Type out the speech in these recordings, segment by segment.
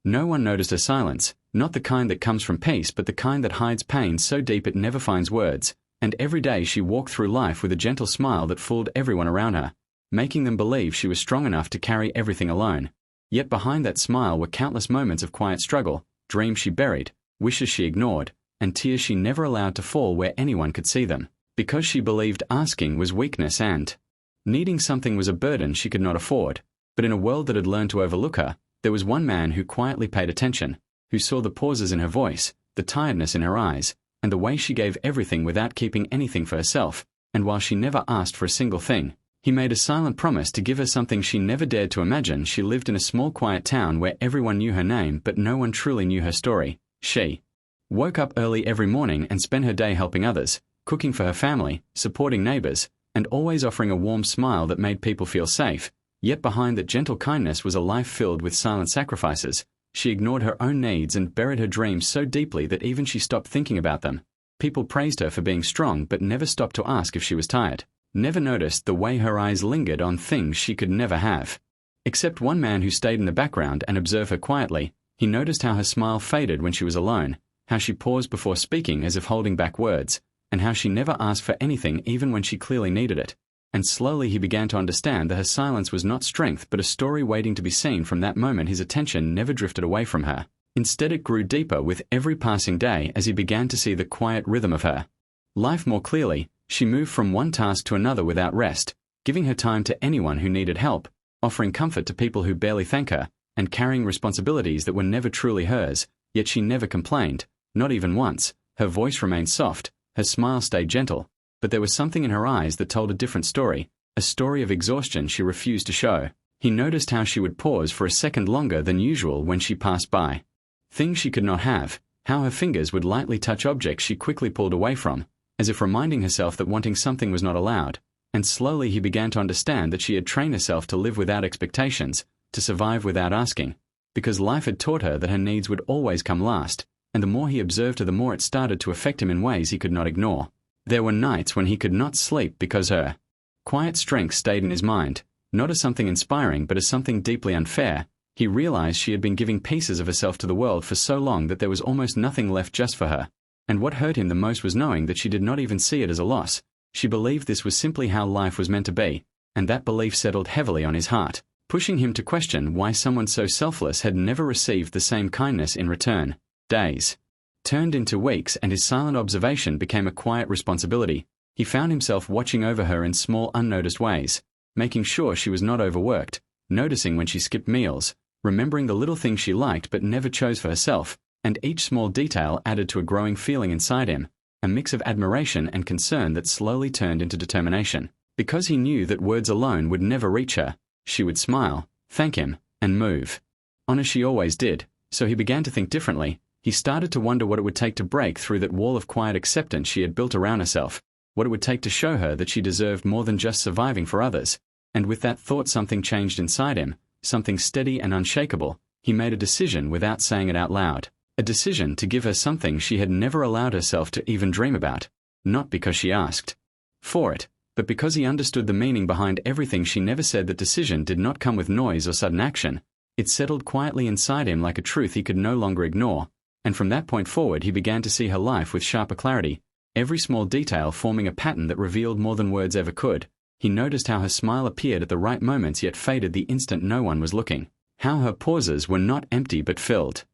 No one noticed her silence, not the kind that comes from peace but the kind that hides pain so deep it never finds words, and every day she walked through life with a gentle smile that fooled everyone around her, making them believe she was strong enough to carry everything alone. Yet behind that smile were countless moments of quiet struggle, dreams she buried, wishes she ignored, and tears she never allowed to fall where anyone could see them, because she believed asking was weakness and needing something was a burden she could not afford. But in a world that had learned to overlook her, there was one man who quietly paid attention, who saw the pauses in her voice, the tiredness in her eyes, and the way she gave everything without keeping anything for herself, and while she never asked for a single thing, he made a silent promise to give her something she never dared to imagine. She lived in a small quiet town where everyone knew her name but no one truly knew her story. She woke up early every morning and spent her day helping others, cooking for her family, supporting neighbors, and always offering a warm smile that made people feel safe. Yet behind that gentle kindness was a life filled with silent sacrifices. She ignored her own needs and buried her dreams so deeply that even she stopped thinking about them. People praised her for being strong but never stopped to ask if she was tired, never noticed the way her eyes lingered on things she could never have. Except one man who stayed in the background and observed her quietly. He noticed how her smile faded when she was alone, how she paused before speaking as if holding back words, and how she never asked for anything even when she clearly needed it. And slowly he began to understand that her silence was not strength but a story waiting to be seen. From that moment his attention never drifted away from her. Instead it grew deeper with every passing day as he began to see the quiet rhythm of her life more clearly. She moved from one task to another without rest, giving her time to anyone who needed help, offering comfort to people who barely thank her, and carrying responsibilities that were never truly hers. Yet she never complained, not even once. Her voice remained soft, her smile stayed gentle, but there was something in her eyes that told a different story, a story of exhaustion she refused to show. He noticed how she would pause for a second longer than usual when she passed by things she could not have, how her fingers would lightly touch objects she quickly pulled away from, as if reminding herself that wanting something was not allowed. And slowly he began to understand that she had trained herself to live without expectations, to survive without asking, because life had taught her that her needs would always come last, and the more he observed her the more it started to affect him in ways he could not ignore. There were nights when he could not sleep because her quiet strength stayed in his mind, not as something inspiring but as something deeply unfair. He realized she had been giving pieces of herself to the world for so long that there was almost nothing left just for her. And what hurt him the most was knowing that she did not even see it as a loss. She believed this was simply how life was meant to be, and that belief settled heavily on his heart, pushing him to question why someone so selfless had never received the same kindness in return. Days turned into weeks and his silent observation became a quiet responsibility. He found himself watching over her in small unnoticed ways, making sure she was not overworked, noticing when she skipped meals, remembering the little things she liked but never chose for herself, and each small detail added to a growing feeling inside him, a mix of admiration and concern that slowly turned into determination. Because he knew that words alone would never reach her, she would smile, thank him, and move on as she always did. So he began to think differently. He started to wonder what it would take to break through that wall of quiet acceptance she had built around herself, what it would take to show her that she deserved more than just surviving for others. And with that thought something changed inside him, something steady and unshakable. He made a decision without saying it out loud. A decision to give her something she had never allowed herself to even dream about, not because she asked for it, but because he understood the meaning behind everything she never said. That decision did not come with noise or sudden action. It settled quietly inside him like a truth he could no longer ignore. And from that point forward he began to see her life with sharper clarity, every small detail forming a pattern that revealed more than words ever could. He noticed how her smile appeared at the right moments yet faded the instant no one was looking, how her pauses were not empty but filled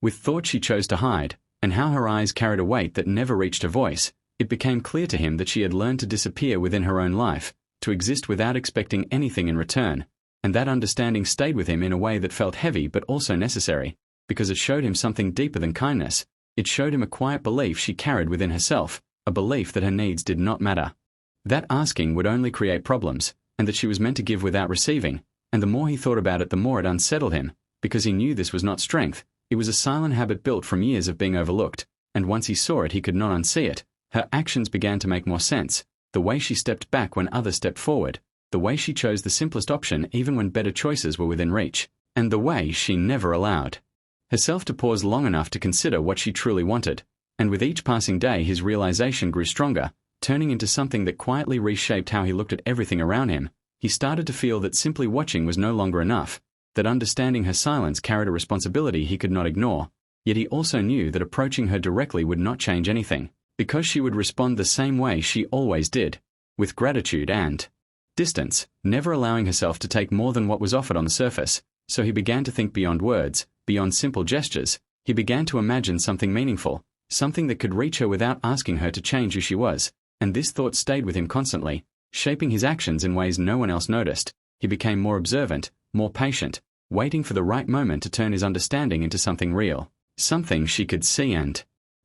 with thoughts she chose to hide, and how her eyes carried a weight that never reached her voice. It became clear to him that she had learned to disappear within her own life, to exist without expecting anything in return, and that understanding stayed with him in a way that felt heavy but also necessary, because it showed him something deeper than kindness. It showed him a quiet belief she carried within herself, a belief that her needs did not matter, that asking would only create problems, and that she was meant to give without receiving. And the more he thought about it the more it unsettled him, because he knew this was not strength. It was a silent habit built from years of being overlooked, and once he saw it he could not unsee it. Her actions began to make more sense, the way she stepped back when others stepped forward, the way she chose the simplest option even when better choices were within reach, and the way she never allowed herself to pause long enough to consider what she truly wanted. And with each passing day his realization grew stronger, turning into something that quietly reshaped how he looked at everything around him. He started to feel that simply watching was no longer enough. that understanding her silence carried a responsibility he could not ignore, yet he also knew that approaching her directly would not change anything, because she would respond the same way she always did, with gratitude and distance, never allowing herself to take more than what was offered on the surface. So he began to think beyond words, beyond simple gestures. He began to imagine something meaningful, something that could reach her without asking her to change who she was, and this thought stayed with him constantly, shaping his actions in ways no one else noticed. He became more observant, more patient, waiting for the right moment to turn his understanding into something real, something she could see and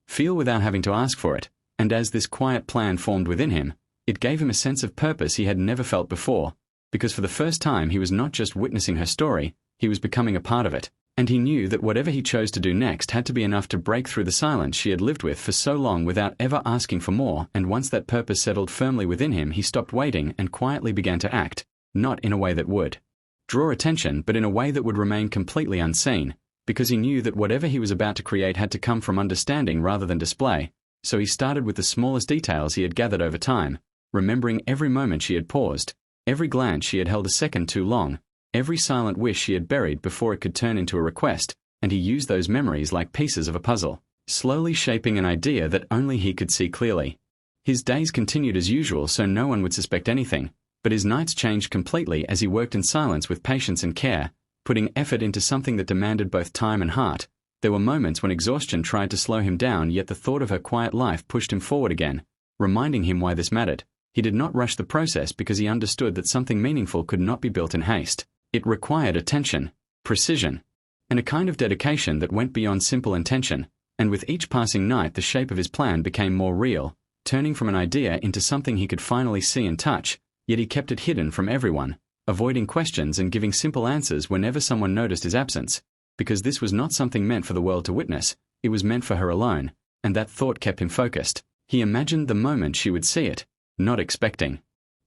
feel without having to ask for it. And as this quiet plan formed within him, it gave him a sense of purpose he had never felt before, because for the first time he was not just witnessing her story, he was becoming a part of it, and he knew that whatever he chose to do next had to be enough to break through the silence she had lived with for so long without ever asking for more. And once that purpose settled firmly within him, he stopped waiting and quietly began to act, not in a way that would draw attention, but in a way that would remain completely unseen, because he knew that whatever he was about to create had to come from understanding rather than display. So he started with the smallest details he had gathered over time, remembering every moment she had paused, every glance she had held a second too long, every silent wish she had buried before it could turn into a request, and he used those memories like pieces of a puzzle, slowly shaping an idea that only he could see clearly. His days continued as usual, so no one would suspect anything, but his nights changed completely as he worked in silence with patience and care, putting effort into something that demanded both time and heart. There were moments when exhaustion tried to slow him down, yet the thought of her quiet life pushed him forward again, reminding him why this mattered. He did not rush the process because he understood that something meaningful could not be built in haste. It required attention, precision, and a kind of dedication that went beyond simple intention. And with each passing night, the shape of his plan became more real, turning from an idea into something he could finally see and touch. Yet he kept it hidden from everyone, avoiding questions and giving simple answers whenever someone noticed his absence, because this was not something meant for the world to witness, it was meant for her alone, and that thought kept him focused. He imagined the moment she would see it, not expecting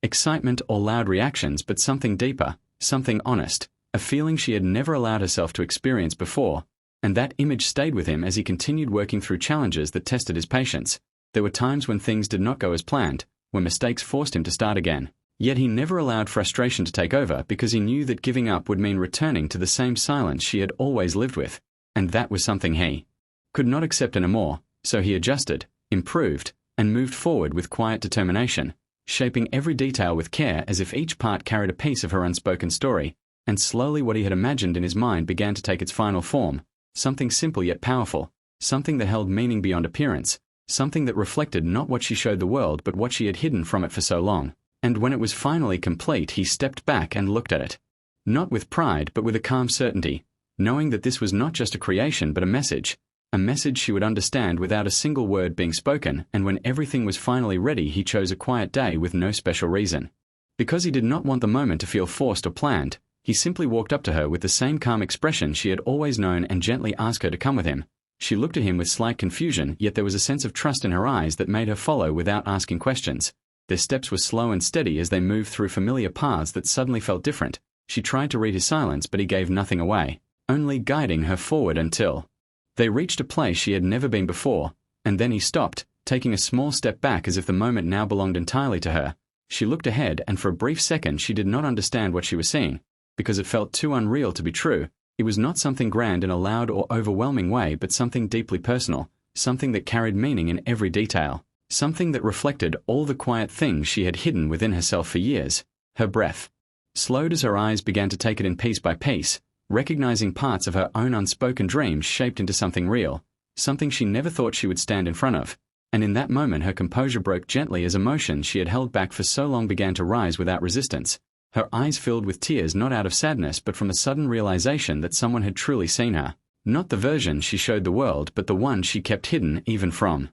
excitement or loud reactions, but something deeper, something honest, a feeling she had never allowed herself to experience before, and that image stayed with him as he continued working through challenges that tested his patience. There were times when things did not go as planned, when mistakes forced him to start again. Yet he never allowed frustration to take over, because he knew that giving up would mean returning to the same silence she had always lived with, and that was something he could not accept anymore. So he adjusted, improved, and moved forward with quiet determination, shaping every detail with care as if each part carried a piece of her unspoken story. And slowly what he had imagined in his mind began to take its final form, something simple yet powerful, something that held meaning beyond appearance, something that reflected not what she showed the world but what she had hidden from it for so long. And when it was finally complete, he stepped back and looked at it, not with pride but with a calm certainty, knowing that this was not just a creation but a message she would understand without a single word being spoken. And when everything was finally ready, he chose a quiet day with no special reason. Because he did not want the moment to feel forced or planned, he simply walked up to her with the same calm expression she had always known and gently asked her to come with him. She looked at him with slight confusion, yet there was a sense of trust in her eyes that made her follow without asking questions. Their steps were slow and steady as they moved through familiar paths that suddenly felt different. She tried to read his silence, but he gave nothing away, only guiding her forward until they reached a place she had never been before, and then he stopped, taking a small step back as if the moment now belonged entirely to her. She looked ahead, and for a brief second she did not understand what she was seeing, because it felt too unreal to be true. It was not something grand in a loud or overwhelming way, but something deeply personal, something that carried meaning in every detail. Something that reflected all the quiet things she had hidden within herself for years. Her breath slowed as her eyes began to take it in piece by piece, recognizing parts of her own unspoken dreams shaped into something real, something she never thought she would stand in front of. And in that moment her composure broke gently as emotions she had held back for so long began to rise without resistance. Her eyes filled with tears, not out of sadness but from a sudden realization that someone had truly seen her. Not the version she showed the world, but the one she kept hidden even from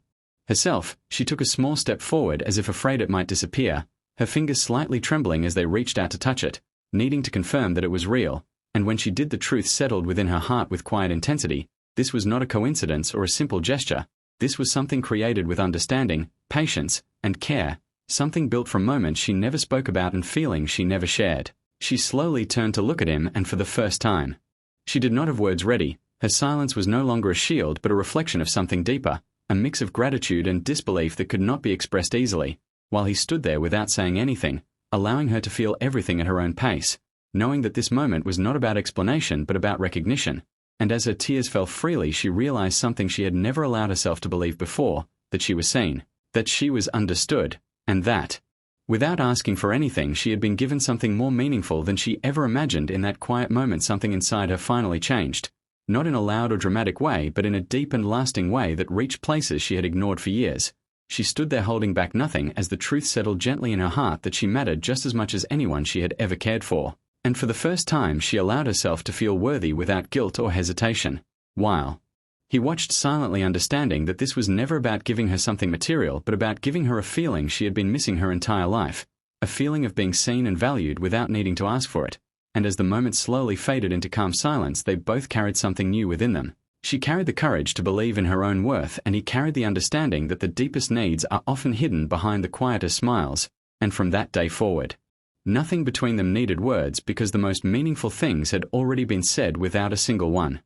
herself. She took a small step forward as if afraid it might disappear, her fingers slightly trembling as they reached out to touch it, needing to confirm that it was real. And when she did, the truth settled within her heart with quiet intensity. This was not a coincidence or a simple gesture. This was something created with understanding, patience, and care, something built from moments she never spoke about and feelings she never shared. She slowly turned to look at him, and for the first time, she did not have words ready. Her silence was no longer a shield but a reflection of something deeper, a mix of gratitude and disbelief that could not be expressed easily. While he stood there without saying anything, allowing her to feel everything at her own pace, knowing that this moment was not about explanation but about recognition. And as her tears fell freely, she realized something she had never allowed herself to believe before, that she was seen, that she was understood, and that, without asking for anything, she had been given something more meaningful than she ever imagined. In that quiet moment, something inside her finally changed. Not in a loud or dramatic way, but in a deep and lasting way that reached places she had ignored for years. She stood there holding back nothing as the truth settled gently in her heart that she mattered just as much as anyone she had ever cared for. And for the first time, she allowed herself to feel worthy without guilt or hesitation. While he watched silently, understanding that this was never about giving her something material, but about giving her a feeling she had been missing her entire life. A feeling of being seen and valued without needing to ask for it. And as the moment slowly faded into calm silence, they both carried something new within them. She carried the courage to believe in her own worth, and he carried the understanding that the deepest needs are often hidden behind the quietest smiles. And from that day forward, nothing between them needed words, because the most meaningful things had already been said without a single one.